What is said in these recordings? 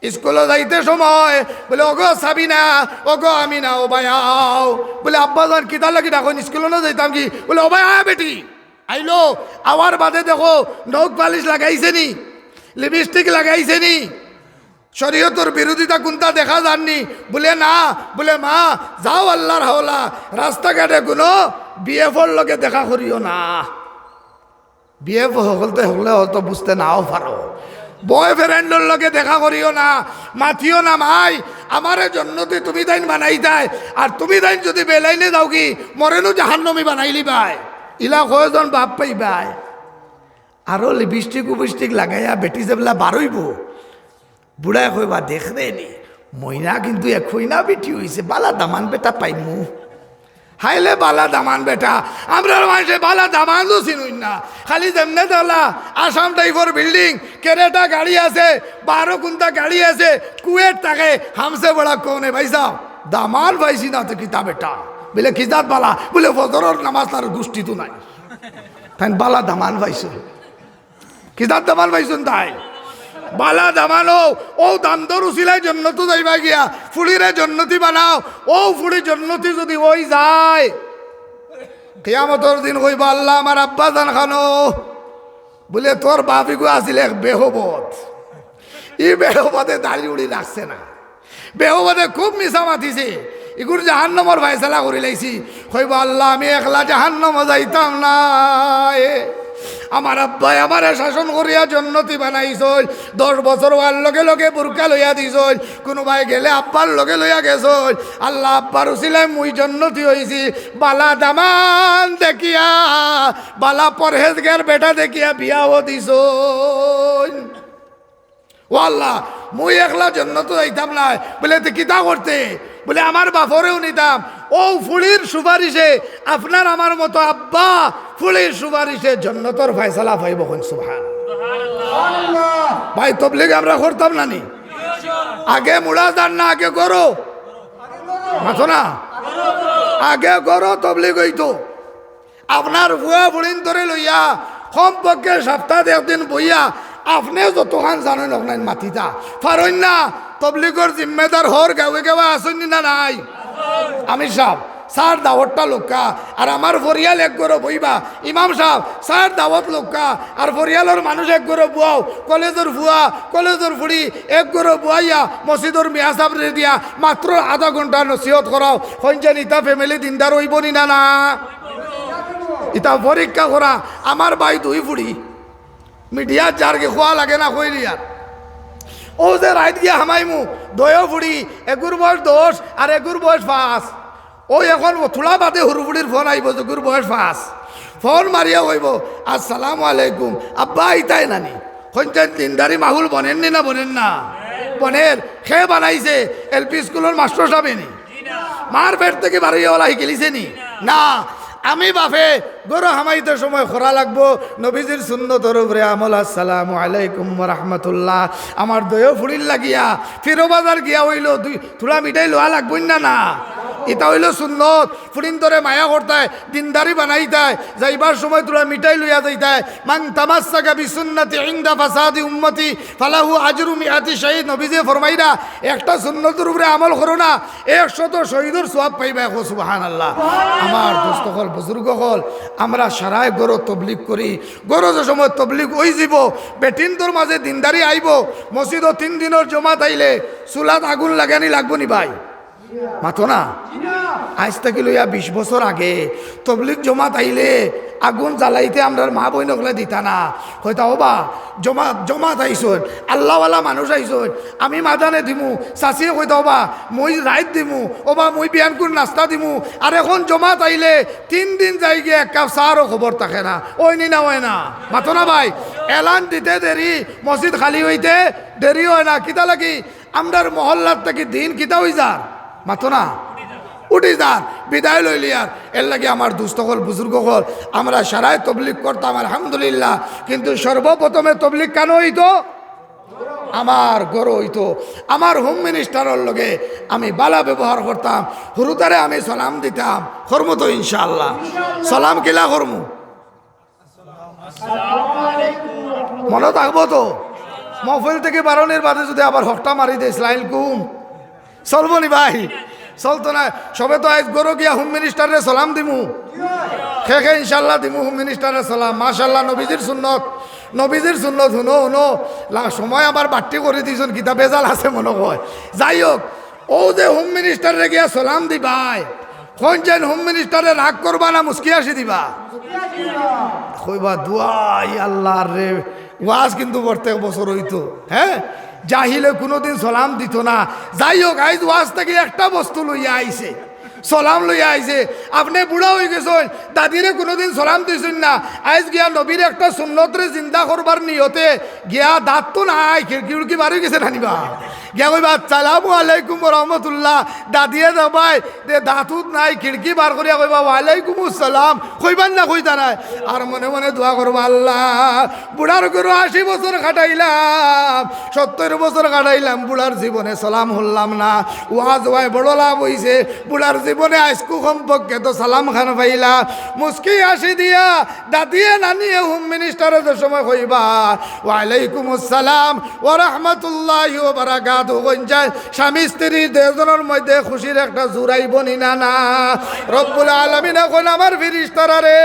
স্কুলে যাইতে সময় বলে ওগো সাবিনা, ওগো আমিনা, ও ভাই আও। বলে আব্বা যান কিতা লাগি ডাকুন, স্কুলে না যাইতাম কি? বলে ও ভাই আয় বেটি। আইলো, আওয়ার বাদে দেখো নখ পালিশ লাগাইছে নি, লিপস্টিক লাগাইছে নি, শরীয়তের বিরোধিতা কোনটা দেখা যাননি? বলে না। বলে মা যাও আল্লাহর হাওলা, রাস্তাঘাটে কোনো বিএফর লগে দেখা করিও না। বিএফ হলতে হলে হয়তো বুঝতে নাও পারো। বয়ফ্রেন্ডের লগে দেখা করিও না, মাথিও না মাই আমারে জন্নতি তুমি তাইন বানাই দেয়, আর তুমি তাইন যদি বেলাইনে যাও কি মরেনও জাহান্নমি বানাইলি ভাই। ইলা কয়জন বাপ পাই ভাই। আরো লিপস্টিক উপিস্টিক লাগাইয়া বেটি যেবেলা বারইব, বুড়ায় কইবা দেখবে নি মইনা কিন্তু একই না বেটি হইছে, বালা দামান বেটা পাইমু। হাইলে বালা দামান বেটা, আমরা মানুষে বালা দামানও চিনুই না। খালি যেমনে দলা আসাম টাইপের বিল্ডিং, কেরেটা গাড়ি আছে, 12 কুন্তা গাড়ি আছে, কুয়েট থাকে হামসে বড়া কোনে ভাইসা দামান পাইছি না তো কিতা বেটা। বলে কিতাব বালা, বলে ফজরের নামাজ তার গোষ্ঠী তো নাই, তাই বালা দামান পাইছ, কিতাব দামান পাইছুন তাই বালা দামানো। ও দামদর উচিলাই জন্নতু যাইবা গিয়া ফুড়িরে জন্নতি বানাও। ও ফুড়ি জন্নতি যদি ওই যায়, কিয়ামতর দিন কইবা আল্লাহ আমার আব্বা জান খানো, বলে তোর বাপিগু আছিল এক বেহবত, ই বেহবতে দাড়ি উড়ি রাখছে না, বেহবতে খুব মিশা মাতিছে, ইগুর জাহান্নমর ফায়সালা করে লাইছি। কইবা আল্লাহ আমি একলা জাহান্নম যাইতাম না, আমার আব্বাই আমার শাসন করিয়া জন্নতি বানাইছল। 10 বছর হওয়ার লগে লগে বুরকা লইয়া দিছল, কোনোবাই গেলে আব্বার লগে লইয়া গেছল। আল্লাহ আব্বার উছিলাই মুই জন্নতি হইছি। বালা দামান দেখিয়া, বালা পরহেজগার বেটা দেখিয়া বিয়াও দিছল। ও আল্লাহ মুই একলা জন্নত যাইতাম না। বলে তো কিতা করতে? বলে আমার বাপরেও নিতাম। ও ফুলির সুপারিশে আপনার আমার মতো আব্বা ফুলির সুপারিশে জন্নতর ফয়সালা পাইব। সুবহানাল্লাহ। ভাই তবলিগ আমরা করতাম না নি? আগে মুড়া দান না, আগে করো মাথো না, আগে করো তবলিগ হইতো। আপনার ভুয়া বুড়িন ধরে লইয়া কমপক্ষে সপ্তাহে একদিন বইয়া আপনি যতখান জানেন আপনার মাতিতা পারেন না। তবলিগর জিম্মেদার হর গাঁৱে গাঁৱে আসেন না নাই? আমি সাহেব স্যার দাওয়াতটা লোকা, আর আমার ফরিয়াল এক গরো বইবা। ইমাম সাহেব স্যার দাওয়াত লোকা, আর ফরিয়ালের মানুষ এক গরো বুয়াও। কলেজের ভুয়া কলেজের ফুড়ি এক গরো বুয়াইয়া মসজিদর মিয়া সাহেব রে দিয়া মাত্র আধা ঘন্টা নসিহত করাও। হইছেন ইতা ফ্যামিলি দিনদার হইব নি না? না ইতা পরীক্ষা করা। আমার ভাই 2 ফুড়ি মিডিয়ার যারকে খোয়া লাগে না কইলিয়া। ও যে রাইত গিয়া হামাইমু 2 ফুড়ি, এগুর বয়স 10 আর এগুর বয়স 5। ও এখন থোড়া বাদে হুরুফুড়ির ফোন আইব, এগুর বয়স 5। ফোন মারিয়া কইব আসসালামু আলাইকুম আব্বা ইতাই নানি। হইছেন দিনদারি মাহুল বনেননি না? বনেন না? বনের। সে বানাইছে এলপি স্কুলের মাস্টার সাহেবেনি? মার পেট থেকে বাড়িয়ে ওলা শিখিলিছে নি? না। আমি বাপে গরু হামাইতে সময় খরা লাগবো নবীজির সুন্নতর উপরে আমল। আসসালামু আলাইকুম ওয়া রাহমাতুল্লাহ। আমার দয়ও ফুড়ির লাগিয়া ফিরো বাজার গিয়া হইল থোড়া মিঠাই লোয়া লাগবো না? না এটা হইল সুন্নত। ফুড়িন ধরে মায়া করতায়, দিনদারি বানাইতায়, যাইবার সময় তোরা মিঠাই লইয়া যাইতায়। মান তামাসসাকা বিসুন্নতি ইনদা ফাসাদি উম্মতি ফালাহু আজরু মিআতি শহীদ। নবীজি ফরমাইরা একটা সুন্নতের উপরে আমল করো না, 100 শহীদের সওয়াব পাইবা। সুবহানাল্লাহ। আমার দোস্ত হল বুজুর্গ হল, আমরা সারায় গরো তবলিগ করি। গরো যে সময় তবলিগ ওই যাব বেটিন তোর মাঝে দিনদারি আইব। মসজিদ 3 দিনের জমা তাইলে চুলাত আগুন লাগানি লাগবো নি ভাই? মাথো না। আজ থেকে লইয়া 20 বছর আগে তবলিগ জমাত আইলে আগুন জ্বালাইতে আমরা মা বইনকলে দিতা না। হয়তো ওবা জমাত আইসন, আল্লাহওয়ালা মানুষ আইসন, আমি মাদানে দিমু। চাচিয়ে কইতা ওবা মই রাইত দিমু, ওবা মই বিয়ান করে নাস্তা দিমু। আর এখন জমাত আইলে 3 দিন যাই গিয়ে 1 কাপ চারও খবর থাকে না। ওই নি না হয় না? মাথো না ভাই। এলান দিতে দেরি, মসজিদ খালি হইতে দেরি হয় না। কিতা লাগি আমরার মহল্লার থেকে দিন কিতা হই যার? মাথো না উঠি যার বিদায় লইলি। আর এর লাগে আমার দুস্থ হল বুজুর্গ হল আমরা সারায় তবলিগ করতাম আলহামদুলিল্লাহ। কিন্তু সর্বপ্রথমে তবলিগ কেন হইতো? আমার গরো হইতো। আমার হোম মিনিস্টারের লগে আমি বালা ব্যবহার করতাম। হুরুতারে আমি সালাম দিতাম। করমু তো ইনশাআল্লাহ? সালাম কিলা করমু? মনে থাকবো তো? মহফিল থেকে বারণের বাদে যদি আবার হকটা মারি দেয় ইসলাইল কুম চলবো নি ভাই চলতো না সবে তো আজ গরো গিয়া হোম মিনিস্টারে সালাম দিমু খে ইনশাল্লাহ দিমু হোম মিনিস্টারে সালাম মাশাল্লাহ নবীজির সুন্নত হুনো সময় আবার বাট্টি করে দিয়েছেন কিতা বেজাল আছে মনে হয় যাই হোক ও যে হোম মিনিস্টারে গিয়া সালাম দিবাই কোন যেন হোম মিনিস্টারে রাগ করবা না মুস্কি আসি দিবা কইবা দুয়াই আল্লাহর রে ওয়াজ কিন্তু প্রত্যেক বছর হইতো হ্যাঁ জাহিলে কোনোদিন সালাম দিত না যাই হোক আইজ ওয়াজ থেকে একটা বস্তু লইয়া আইছে সালাম লইয়া আইছে আপনি বুড়া হয়ে গেছেন দাদিরে কোনোদিন সালাম দিয়েছেন না আইজ গিয়া নবীর একটা সুন্নতরে চিন্তা করবার নিয়তে গিয়া দাঁত তো নাই খিড়কি বাড়ি গেছে নানিবা গিয়া কইবা আসসালামু আলাইকুম রহমতুল্লাহ দাদিয়ে দাবাই দে দাঁতুত নাই খিড়কি বার করিয়া কইবা ওয়ালাইকুম আসসালাম কইবান না কইতা নাই আর মনে মনে দোয়া করবা আল্লাহ বুড়ার করে 80 বছর কাটাইলাম 70 বছর কাটাইলাম বুড়ার জীবনে সালাম হল্লাম না ওয়াজ ওয়াই বড় লাভ হইছে বুড়ার জীবনে আজকু কমপক্ষে তো সালাম খান পাইলা মুস্কি আসি দিয়া দাদিয়ে নানিয়ে হোম মিনিস্টারের সময় কইবা ওয়ালাইকুম আসসালাম ওয়া রাহমাতুল্লাহি ওয়া বারাকাতুহু গঞ্জায় স্বামী স্ত্রী দুজনের মধ্যে খুশির একটা জুড়াইব নি না না রব্বুল আলামিন এখন আমার ফেরেশতারা রে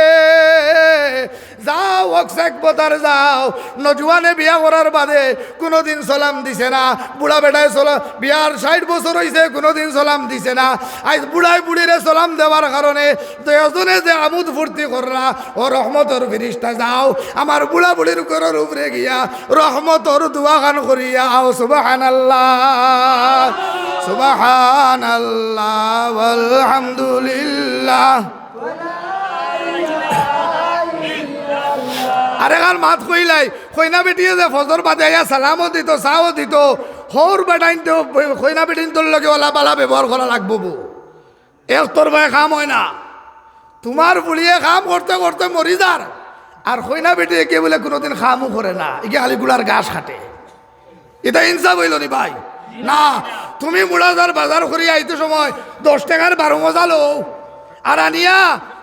যাও ওয়াকসাক বতার যাও নজওয়ানে বিয়া করার বাদে কোনোদিন সালাম দিছে না বুড়া বেটায় বিয়ার 60 বছর হইছে কোনোদিন সালাম দিছে না আজ বুড়াই বুড়িরে সালাম দেওয়ার কারণে দুজনে যে আমোদ ফুর্তি কররা ও রহমতর ফেরেশতা যাও আমার বুড়া বুড়ির ঘরের উপরে গিয়া রহমতর দোয়া গান করিয়া আও সুবহানাল্লাহ সুবহানাল্লাহ আলহামদুলিল্লাহ আরে গান মাত কইলাই কইনা বেটিয়ে যে ফজর বাদে আইয়া সালামও দিত চাও দিত হর বেটাইন তো কইনা বেটিন তোর লগে ওলা বালা ব্যবহার করা লাগবো এক তোর ভাই কাম হয় না তোমার বুড়িয়ে কাম করতে করতে মরি যার আর কইনা বেটিয়ে কে বলে কোনোদিন কামও করে না একে আলিগুলার গাছ কাটে এটা ইনসাফ হইল নি ভাই না তুমি মুড়াদার বাজার করিয়া আইতে সময় 10 টাকার 12 মজা লো আর আনিয়া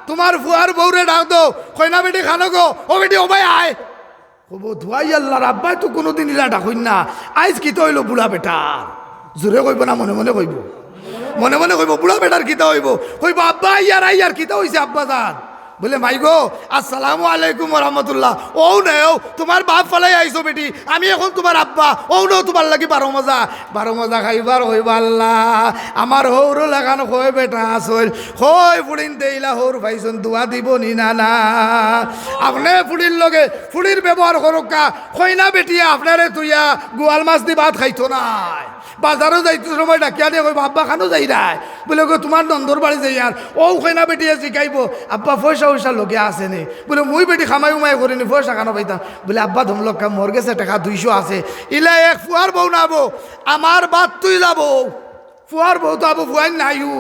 তোমার ফুয়ার বউরে ডাক দো কইনা বেটি খানো গো ও বেটি ও ভাই আয় কব ধুয়াই আল্লাহর আব্বাই তো কোনোদিন ইলা ডাকইন না আইজ কি তো হইল বুড়া বেটা জোরে কইব না মনে মনে কইব মনে মনে কইব বুড়া বেটার কিতা হইব কইব আব্বা আইয়ার কিতা হইছে আব্বা জান বলে মাই গো আসসালামু আলাইকুম রহমতুল্লাহ ও নেও তোমার বাপ ফলাই আইসো বেটি আমি এখন তোমার আব্বা ও নেও তোমার লাগি 12 মজা খাইবার হইব আল্লাহ আমার হৌরও লাগানো হয় বেটা আসল হয় ফুড়িন দেইলা হৌর ভাইসন দোয়া দিব নি না না আপনি ফুড়ির লগে ফুড়ির ব্যবহার করুকা কইনা বেটিয়া আপনারে তুইয়া গোয়াল মাছ দি ভাত খাইতো নাই বাজারও যাইতে সময় ডাকিয়া দিয়ে কইব আব্বা খানো যাই রায় বলে গো তোমার নন্দর বাড়ি যাই আর ও কইনা বেটিয়ে শিখাইব আব্বা পয়সা লগে আছে নে বলে মুই বেটি খামাই উমাই করিনি পয়সা খানো পাইতাম বলে আব্বা ধমলক্কা মোর গেছে টাকা 200 আছে ইলা এক ফুয়ার বউ নাবো আমার বাদ তুই যাবো ফুয়ার বউ তো আবো ফুয়াই নাইও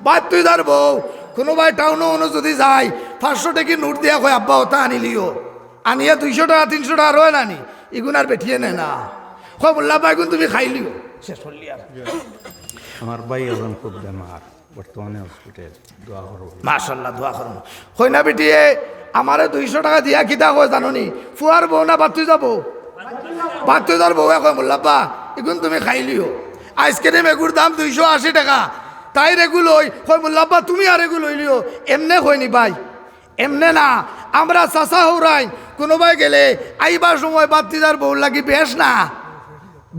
বাদ তুই যার বউ কোনো ভাই টাউনও অনু যদি যায় 500 টাকি নোট দিয়া কয় আব্বা ওটা আনিলিও আনিয়া 200 টাকা 300 টাকা রয় নানি ইগুনার বেঠিয়ে নে না কয় বললা ভাই গুন তুমি খাইলিও শেষ হলি আর আমার ভাই এখন খুব বেমার বর্তমানে হসপিটাল দোয়া করো মাশাআল্লাহ দোয়া করো কইনা বেটিয়ে আমারে 200 টাকা দিয়া কিতা কয় জানোনি ফুয়ার বউ না বাদ তুই যাবো বাদ তুই যার বউ কয় মোল্লাব্বা এগুন তুমি খাইলিও আইসক্রিম এগুর দাম 280 টাকা তাই রেগুলো কয় মোল্লাব্বা তুমি আর এগুলো লইলিও এমনে কইনি ভাই এমনে না আমরা চাচা হৌরাই কোনো ভাই গেলে আইবার সময় বাদ তুই যার বউ লাগি বেশ না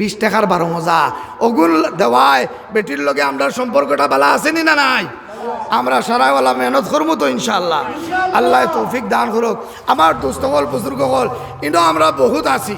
20 টাকার 12 মজা ওগুল দেওয়ায় বেটির লগে আমরা সম্পর্কটা ভালো আসেনি না নাই আমরা সারাওয়ালা মেহনত করবো তো ইনশাআল্লাহ আল্লাহ তৌফিক দান করুক আমার দোস্ত হল বুজুর্গ হল ইনো আমরা বহুত আছি